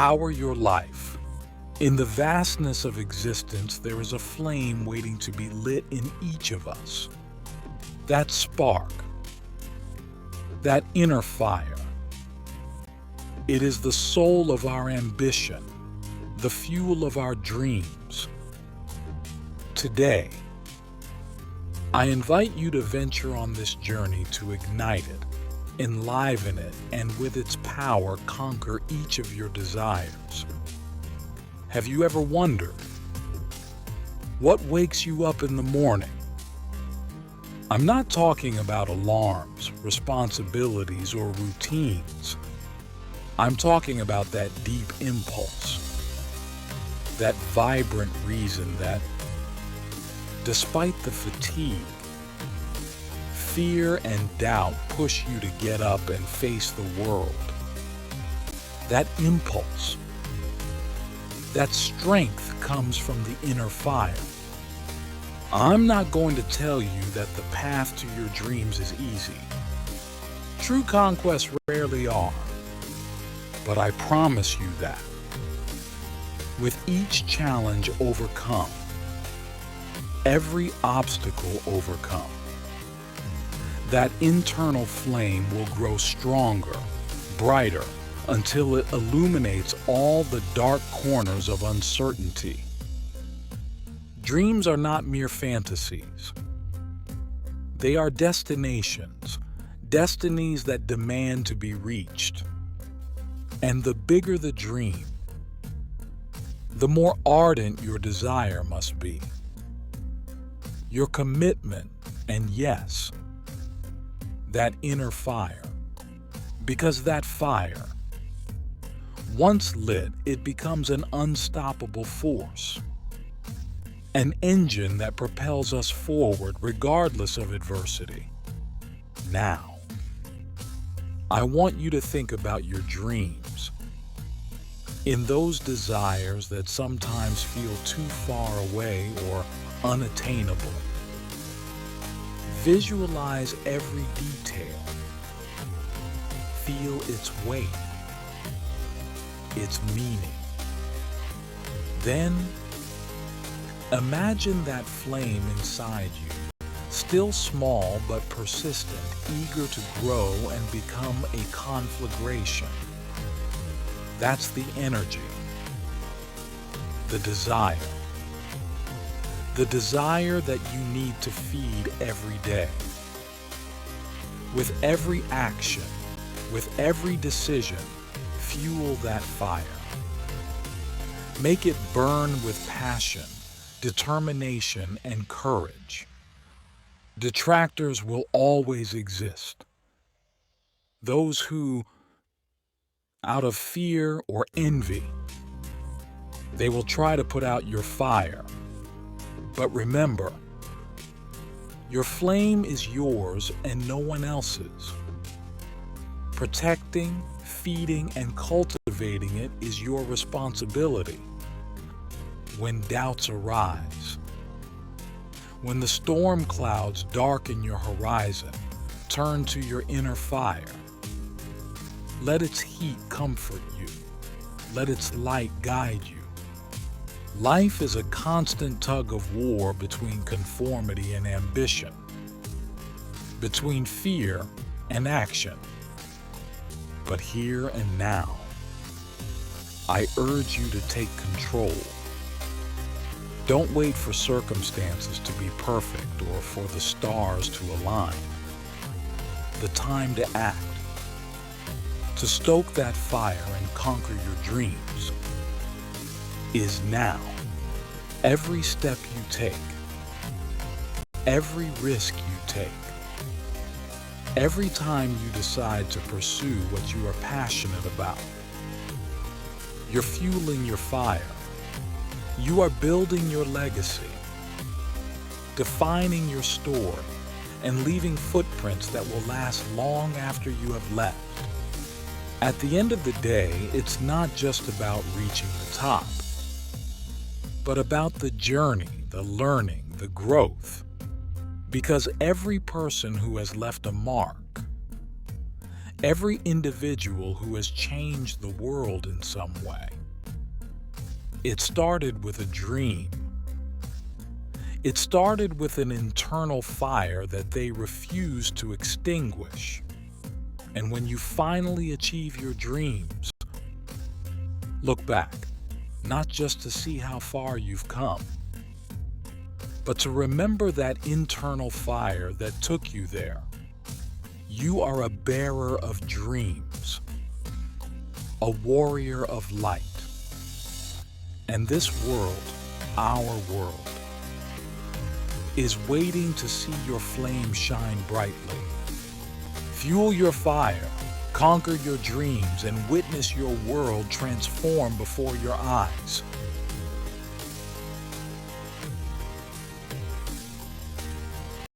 power your life. In the vastness of existence, there is a flame waiting to be lit in each of us. That spark, that inner fire. It is the soul of our ambition, the fuel of our dreams. Today, I invite you to venture on this journey to ignite it, enliven it, and with its power conquer each of your desires. Have you ever wondered, what wakes you up in the morning? I'm not talking about alarms, responsibilities, or routines. I'm talking about that deep impulse, that vibrant reason that, despite the fatigue, fear and doubt push you to get up and face the world. That impulse, that strength comes from the inner fire. I'm not going to tell you that the path to your dreams is easy. True conquests rarely are. But I promise you that, with each challenge overcome, every obstacle overcome, that internal flame will grow stronger, brighter, until it illuminates all the dark corners of uncertainty. Dreams are not mere fantasies. They are destinations, destinies that demand to be reached. And the bigger the dream, the more ardent your desire must be. Your commitment, and yes, that inner fire. Because that fire, once lit, it becomes an unstoppable force. An engine that propels us forward regardless of adversity. Now, I want you to think about your dreams. In those desires that sometimes feel too far away or unattainable. Visualize every detail. Feel its weight, its meaning. Then, imagine that flame inside you, still small but persistent, eager to grow and become a conflagration. That's the energy, the desire that you need to feed every day. With every action, with every decision, fuel that fire. Make it burn with passion, determination, and courage. Detractors will always exist. Those who, out of fear or envy, they will try to put out your fire. But remember, your flame is yours and no one else's. Protecting, feeding, and cultivating it is your responsibility. When doubts arise, when the storm clouds darken your horizon, turn to your inner fire. Let its heat comfort you. Let its light guide you. Life is a constant tug of war between conformity and ambition, between fear and action. But here and now, I urge you to take control. Don't wait for circumstances to be perfect or for the stars to align. The time to act, to stoke that fire and conquer your dreams, is now. Every step you take, every risk you take, every time you decide to pursue what you are passionate about, you're fueling your fire. You are building your legacy, defining your story, and leaving footprints that will last long after you have left. At the end of the day, it's not just about reaching the top, but about the journey, the learning, the growth. Because every person who has left a mark, Every individual who has changed the world in some way. It started with a dream. It started with an internal fire that they refused to extinguish. And when you finally achieve your dreams, look back, not just to see how far you've come, but to remember that internal fire that took you there. You are a bearer of dreams, a warrior of light. And this world, our world, is waiting to see your flame shine brightly. Fuel your fire, conquer your dreams, and witness your world transform before your eyes.